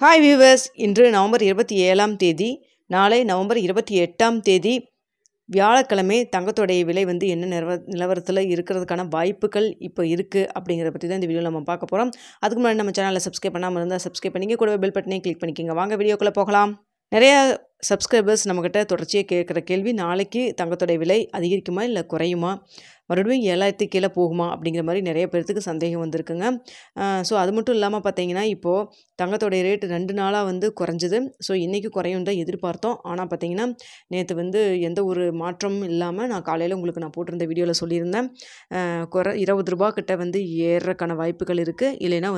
Hi viewers, இன்று November 27ஆம் தேதி, நாளை நவம்பர் 28ஆம் தேதி வியாழக்கிழமை தங்கத்தோடைய விலை என்ன நிலவரத்தில் இருக்கிறதுக்கான வாய்ப்புகள் இப்போ இருக்குது அப்படிங்கிறத பற்றி தான் இந்த வீடியோவில் நம்ம பார்க்க போகிறோம். அதுக்கு முன்னாடி நம்ம சேனலை சப்ஸ்கிரைப் பண்ணாமல் இருந்தால் சப்ஸ்கிரைப் பண்ணிங்க, கூடவே பெல் பட்டனையும் கிளிக் பண்ணிக்கோங்க. வாங்க வீடியோக்குள்ளே போகலாம். நிறையா சப்ஸ்கிரைபர்ஸ் நம்மக்கிட்ட தொடர்ச்சியாக கேட்குற கேள்வி, நாளைக்கு தங்கத்தோடைய விலை அதிகரிக்குமா இல்லை குறையுமா, மறுபடியும் 7000 கீழே போகுமா அப்படிங்கிற மாதிரி நிறைய பேர்த்துக்கு சந்தேகம் வந்திருக்குங்க. ஸோ அது மட்டும் இல்லாமல் பார்த்தீங்கன்னா, இப்போது தங்கத்தோடைய ரேட்டு 2 நாளாக குறைஞ்சிது. ஸோ இன்றைக்கி குறையும் தான் எதிர்பார்த்தோம். ஆனால் பார்த்தீங்கன்னா, நேற்று எந்த ஒரு மாற்றமும் இல்லாமல் நான் காலையில் உங்களுக்கு நான் போட்டிருந்த வீடியோவில் சொல்லியிருந்தேன், ₹20 கிட்ட ஏறுறக்கான வாய்ப்புகள் இருக்குது. இல்லைன்னா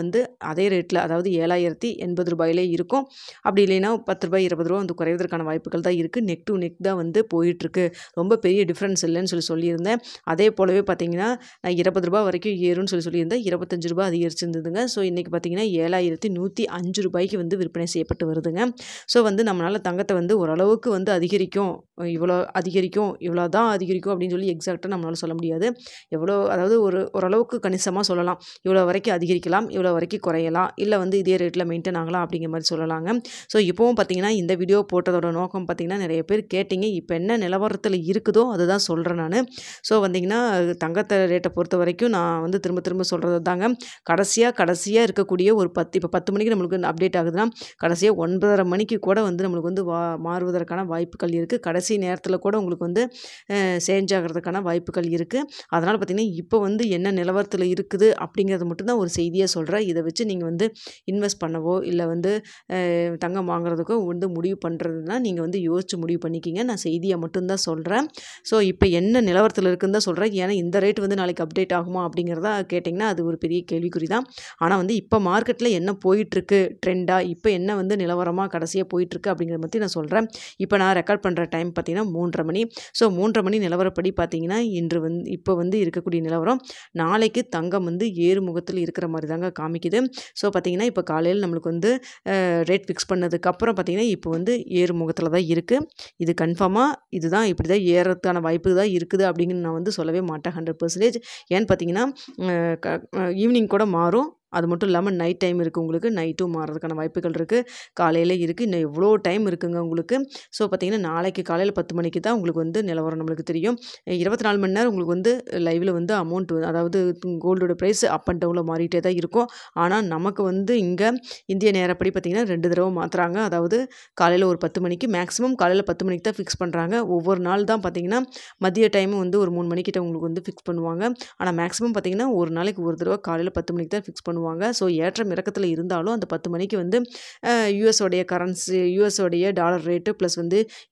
அதே ரேட்டில், அதாவது ₹7080 இருக்கும். அப்படி இல்லைன்னா ₹10 ₹20 குறைவதற்கான வாய்ப்புகள் தான் இருக்குது. நெக் டு நெக் தான் போயிட்டுருக்கு. ரொம்ப பெரிய டிஃப்ரென்ஸ் இல்லைன்னு சொல்லியிருந்தேன். அதே போலவே பார்த்தீங்கன்னா, நான் ₹20 வரைக்கும் ஏறும்னு சொல்லியிருந்தேன். ₹25 அதிகரிச்சிருந்ததுங்க. ஸோ இன்றைக்கி பார்த்தீங்கன்னா ₹7105 விற்பனை செய்யப்பட்டு வருதுங்க. ஸோ நம்மளால் தங்கத்தை ஓரளவுக்கு அதிகரிக்கும், இவ்வளோ அதிகரிக்கும், இவ்வளோ தான் அதிகரிக்கும் அப்படின்னு சொல்லி எக்ஸாக்டாக நம்மளால் சொல்ல முடியாது. எவ்வளோ, அதாவது ஓரளவுக்கு கணிசமாக சொல்லலாம். இவ்வளோ வரைக்கும் அதிகரிக்கலாம், இவ்வளோ வரைக்கும் குறையலாம், இல்லை இதே ரேட்டில் மெயின்டைன் ஆகலாம் அப்படிங்கிற மாதிரி சொல்லலாங்க. ஸோ இப்போவும் பார்த்தீங்கன்னா, இந்த வீடியோ போட்டதோட நோக்கம் பார்த்தீங்கன்னா, நிறைய பேர் கேட்டிங்க. இப்போ என்ன நிலவரத்தில் இருக்குதோ அதை தான் சொல்கிறேன் நான். ஸோ தங்கத்தை ரேட்டை பொறுத்த வரைக்கும் நான் திரும்ப திரும்ப சொல்கிறது தாங்க, கடைசியாக இருக்கக்கூடிய ஒரு இப்போ 10 மணிக்கு நம்மளுக்கு அப்டேட் ஆகுதுன்னா, கடைசியாக 9:30 மணிக்கு கூட நம்மளுக்கு மாறுவதற்கான வாய்ப்புகள் இருக்குது. கடைசி நேரத்தில் கூட உங்களுக்கு சேஞ்ச் ஆகிறதுக்கான வாய்ப்புகள் இருக்குது. அதனால் பார்த்திங்கன்னா, இப்போ என்ன நிலவரத்தில் இருக்குது அப்படிங்கிறது மட்டும்தான் ஒரு செய்தியாக சொல்கிறேன். இதை வச்சு நீங்கள் இன்வெஸ்ட் பண்ணவோ இல்லை தங்கம் வாங்குறதுக்கோ முடிவு பண்ணுறதுனா நீங்கள் யோசித்து முடிவு பண்ணிக்கிங்க. நான் செய்தியாக மட்டும்தான் சொல்கிறேன். ஸோ இப்போ என்ன நிலவரத்தில் இருக்குன்னு தான் சொல்கிறேன். ஏன்னா இந்த ரேட் நாளைக்கு அப்டேட் ஆகுமா அப்படிங்கிறத கேட்டிங்கன்னா, அது ஒரு பெரிய கேள்விக்குறி தான். ஆனால் இப்போ மார்க்கெட்டில் என்ன போயிட்டுருக்கு ட்ரெண்டாக, இப்போ என்ன நிலவரமாக கடைசியாக போயிட்டுருக்கு அப்படிங்கிறத பற்றி நான் சொல்கிறேன். இப்போ நான் ரெக்கார்ட் பண்ணுற டைம் பார்த்திங்கன்னா 3:30 மணி. ஸோ 3:30 மணி நிலவரப்படி பார்த்திங்கன்னா, இன்று இப்போ இருக்கக்கூடிய நிலவரம், நாளைக்கு தங்கம் ஏறுமுகத்தில் இருக்கிற மாதிரி தாங்க காமிக்குது. ஸோ பார்த்திங்கன்னா, இப்போ காலையில் நம்மளுக்கு ரேட் ஃபிக்ஸ் பண்ணதுக்கப்புறம் பார்த்திங்கன்னா, இப்போ ஏறுமுகத்தில் தான் இருக்குது. இது கன்ஃபார்மாக இதுதான், இப்படி தான் ஏறதுக்கான வாய்ப்பு தான் இருக்குது அப்படின்னு நான் சொல்லவே மாட்டேன் 100%. ஏன்னு பார்த்தீங்கன்னா, ஈவினிங் கூட மாறும். அது மட்டும் இல்லாமல் நைட் டைம் இருக்குது, உங்களுக்கு நைட்டும் மாறுறதுக்கான வாய்ப்புகள் இருக்குது. காலையில் இருக்குது, இன்னும் எவ்வளோ டைம் இருக்குங்க உங்களுக்கு. ஸோ பார்த்திங்கன்னா, நாளைக்கு காலையில் 10 மணிக்கு தான் உங்களுக்கு நிலவரம் நம்மளுக்கு தெரியும். 24 மணி நேரம் உங்களுக்கு லைவில் அமௌண்ட், அதாவது கோல்டோட ப்ரைஸ் அப் அண்ட் டவுனில் மாறிட்டே தான் இருக்கும். ஆனால் நமக்கு இங்கே இந்திய நேரப்படி பார்த்திங்கன்னா 2 தடவை மாற்றுறாங்க. அதாவது காலையில் ஒரு 10 மணிக்கு, மேக்ஸிமம் காலையில் 10 மணிக்கு தான் ஃபிக்ஸ் பண்ணுறாங்க. ஒவ்வொரு நாள் தான் பார்த்திங்கன்னா மதிய டைம் ஒரு 3 மணிக்கிட்ட உங்களுக்கு ஃபிக்ஸ் பண்ணுவாங்க. ஆனால் மேக்ஸிமம் பார்த்திங்கன்னா ஒரு நாளைக்கு ஒரு தடவை காலையில் 10 மணிக்கு தான் ஃபிக்ஸ் பண்ணுவாங்க. ஸோ ஏற்றம் இறக்கத்தில் இருந்தாலும் அந்த 10 மணிக்கு யூஎஸோடைய கரன்சி, யூஎஸோடைய டாலர் ரேட்டு ப்ளஸ்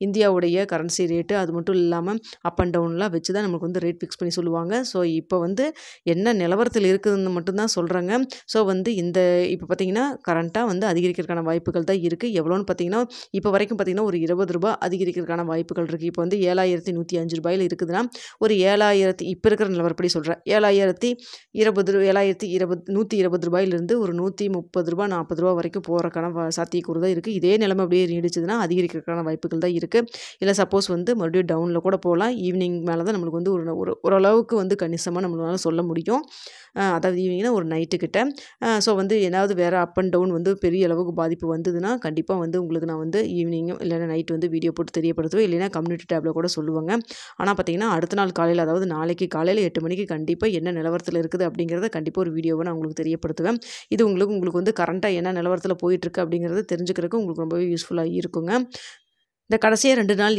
இந்தியாவுடைய கரன்சி ரேட்டு, அது மட்டும் இல்லாமல் அப் அண்ட் டவுன்லாம் வச்சு தான் நமக்கு ரேட் ஃபிக்ஸ் பண்ணி சொல்லுவாங்க. ஸோ இப்போ என்ன நிலவரத்தில் இருக்குதுன்னு மட்டும்தான் சொல்கிறாங்க. ஸோ இந்த இப்போ பார்த்திங்கன்னா கரண்ட்டாக அதிகரிக்கிறதுக்கான வாய்ப்புகள் தான் இருக்குது. எவ்வளோன்னு பார்த்திங்கன்னா, இப்போ வரைக்கும் பார்த்திங்கன்னா ஒரு ₹20 அதிகரிக்கிறதுக்கான வாய்ப்புகள் இருக்குது. இப்போ ₹7105 இருக்குதுன்னா, ஒரு 7000, இப்போ இருக்கிற நிலவரப்படி சொல்கிறேன், ₹120 ஒரு ₹130 ₹40 வரைக்கும் போகிறக்கான சாத்தியக்கூறு தான் இருக்குது. இதே நிலைமை அப்படியே நீடிச்சதுன்னா அதிகரிக்கிறதுக்கான வாய்ப்புகள் தான் இருக்குது. இல்லை சப்போஸ் மறுபடியும் டவுனில் கூட போகலாம். ஈவினிங் மேலே தான் நம்மளுக்கு ஓரளவுக்கு கணிசமாக நம்மளால சொல்ல முடியும். அதாவது ஈவினிங்னா ஒரு நைட்டுக்கிட்ட. ஸோ ஏதாவது வேறு அப் அண்ட் டவுன் பெரிய அளவுக்கு பாதிப்பு வந்ததுன்னா கண்டிப்பாக உங்களுக்கு நான் ஈவினிங்கும் இல்லைனா நைட் வீடியோ போட்டு தெரியப்படுத்துவேன். இல்லைனா கம்யூனிட்டி டேப்பில் கூட சொல்லுவாங்க. ஆனால் பார்த்திங்கன்னா, அடுத்த நாள் காலையில், அதாவது நாளைக்கு காலையில் 8 மணிக்கு கண்டிப்பாக என்ன நிலவரத்தில் இருக்குது அப்படிங்கிறத கண்டிப்பாக ஒரு வீடியோவை நான் உங்களுக்கு தெரியப்படுத்துவேன். இது உங்களுக்கு கரண்ட்டாக என்ன நிலவரத்தில் போயிட்டுருக்கு அப்படிங்கிறத தெரிஞ்சுக்கிறதுக்கு உங்களுக்கு ரொம்பவே யூஸ்ஃபுல்லாக இருக்குங்க. இந்த கடைசியாக 2 நாள்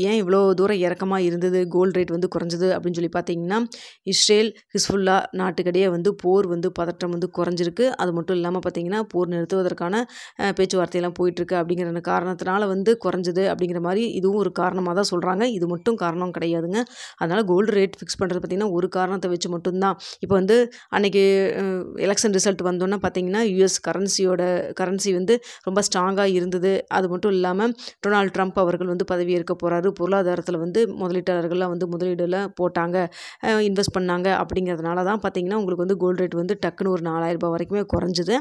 ஏன் இவ்வளோ தூரம் இறக்கமாக இருந்தது, கோல்டு ரேட் குறைஞ்சது அப்படின்னு சொல்லி பார்த்தீங்கன்னா, இஸ்ரேல் ஹிஸ்புல்லா நாட்டுக்கிடையே போர் பதற்றம் குறைஞ்சிருக்கு. அது மட்டும் இல்லாமல் பார்த்தீங்கன்னா, போர் நிறுத்துவதற்கான பேச்சுவார்த்தையெல்லாம் போயிட்டுருக்கு அப்படிங்கிற காரணத்தினால குறைஞ்சது அப்படிங்கிற மாதிரி இதுவும் ஒரு காரணமாக தான் சொல்கிறாங்க. இது மட்டும் காரணம் கிடையாதுங்க. அதனால் கோல்டு ரேட் ஃபிக்ஸ் பண்ணுறது பார்த்திங்கன்னா ஒரு காரணத்தை வச்சு மட்டும்தான். இப்போ அன்றைக்கி எலெக்ஷன் ரிசல்ட் வந்தோன்னே பார்த்திங்கன்னா, யூஎஸ் கரன்சி ரொம்ப ஸ்ட்ராங்காக இருந்தது. அது மட்டும் இல்லாமல் டொனால்ட் ட்ரம்ப் அவர்கள் பதவியேற்க போகிறாரு. பொருளாதாரத்தில் முதலீட்டாளர்கள்லாம் முதலீடுல போட்டாங்க, இன்வெஸ்ட் பண்ணாங்க. அப்படிங்கிறதுனால தான் பார்த்திங்கன்னா உங்களுக்கு கோல்டு ரேட் டக்குன்னு ஒரு ₹4000 வரைக்குமே குறைஞ்சிது.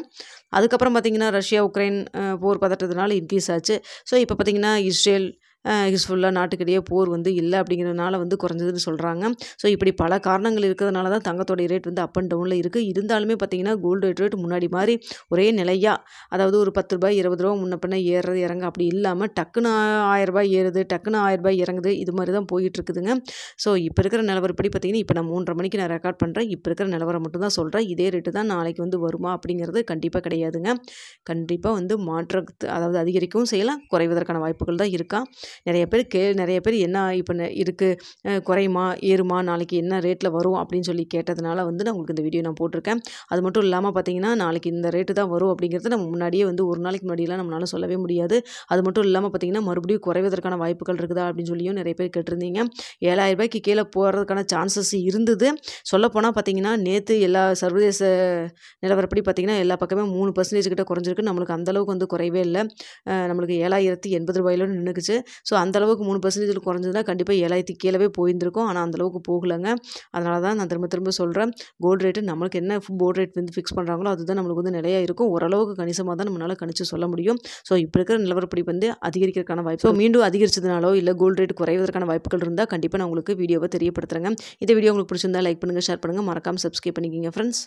அதுக்கப்புறம் பார்த்திங்கன்னா, ரஷ்யா உக்ரைன் போர் பதட்டத்தினால இன்க்ரீஸ் ஆச்சு. ஸோ இப்போ பார்த்திங்கன்னா, இஸ்ரேல் ஹிஸ்புல்லா நாட்டுக்கிடையே போர் வந்து இல்லை அப்படிங்கிறதுனால வந்து குறைஞ்சதுன்னு சொல்கிறாங்க. ஸோ இப்படி பல காரணங்கள் இருக்கிறதுனால தான் தங்கத்தோடைய ரேட் வந்து அப் அண்ட் டவுனில் இருக்குது. இருந்தாலுமே பார்த்தீங்கன்னா கோல்டு ரேட் முன்னாடி மாதிரி ஒரே நிலையாக, அதாவது ஒரு ₹10 ₹20 முன்ன பின்ன ஏறுறது இறங்க அப்படி இல்லாமல் டக்குன்னு ₹1000 ஏறுது, டக்குன்னு ₹1000 இறங்குது, இது மாதிரி தான் போயிட்டுருக்குதுங்க. ஸோ இப்போ இருக்கிற நிலவரப்படி பார்த்தீங்கன்னா இப்போ நான் 3:30 மணிக்கு நான் ரெக்கார்ட் பண்ணுறேன். இப்போ இருக்கிற நிலவரம் மட்டும் தான் சொல்கிறேன். இதே ரேட்டு தான் நாளைக்கு வந்து வருமா அப்படிங்கிறது கண்டிப்பாக கிடையாதுங்க. கண்டிப்பாக வந்து அதாவது அதிகரிக்கவும் செய்யலாம், குறைவதற்கான வாய்ப்புகள் தான் இருக்கா. நிறைய பேர் என்ன இப்போ இருக்குது, குறையுமா ஏறுமா நாளைக்கு என்ன ரேட்டில் வரும் அப்படின்னு சொல்லி கேட்டதுனால வந்து நான் உங்களுக்கு இந்த வீடியோ நான் போட்டிருக்கேன். அது மட்டும் இல்லாமல் பார்த்தீங்கன்னா நாளைக்கு இந்த ரேட்டு தான் வரும் அப்படிங்கிறது நம்ம முன்னாடியே வந்து ஒரு நாளைக்கு முன்னாடியெல்லாம் நம்மளால சொல்லவே முடியாது. அது மட்டும் இல்லாமல் பார்த்தீங்கன்னா மறுபடியும் குறைவதற்கான வாய்ப்புகள் இருக்குதா அப்படின்னு சொல்லியும் நிறைய பேர் கேட்டிருந்தீங்க. ₹7000 கீழே போகிறதுக்கான சான்சஸ் இருந்தது. சொல்லப்போனால் பார்த்தீங்கன்னா நேற்று எல்லா சர்வதேச நிலவரப்படி பார்த்தீங்கன்னா எல்லா பக்கமே 3% கிட்ட குறைஞ்சிருக்கு. நம்மளுக்கு அந்தளவுக்கு வந்து குறையவே இல்லை. நம்மளுக்கு ₹7080 நின்றுக்குச்சு. ஸோ அந்தளவுக்கு 3% குறைஞ்சதுன்னா கண்டிப்பாக 7000 கீழவே போயிருந்திருக்கும். ஆனால் அந்தளவுக்கு போகலைங்க. அதனால தான் நான் திரும்ப திரும்ப சொல்கிறேன், கோல்டு ரேட்டு நம்மளுக்கு என்ன போர்டு ரேட் வந்து ஃபிக்ஸ் பண்ணுறாங்களோ அதுதான் நம்மளுக்கு வந்து நிலையாக இருக்கும். ஓரளவுக்கு கணிசமாக தான் நம்மளால் கணிச்சு சொல்ல முடியும். ஸோ இப்போ இருக்கிற நிலவரப்படி வந்து அதிகரிக்கிறதுக்கான வாய்ப்பு, ஸோ மீண்டும் அதிகரிச்சதுனாலோ இல்லை கோல்டு ரேட் குறைவதற்கான வாய்ப்புகள் இருந்தால் கண்டிப்பாக நான் உங்களுக்கு வீடியோவை தெரியப்படுத்துகிறேங்க. இந்த வீடியோ உங்களுக்கு பிடிச்சிருந்தா லைக் பண்ணுங்கள், ஷேர் பண்ணுங்கள், மறக்காமல் சப்ஸ்கிரைப் பண்ணிக்கிங்க ஃப்ரெண்ட்ஸ்.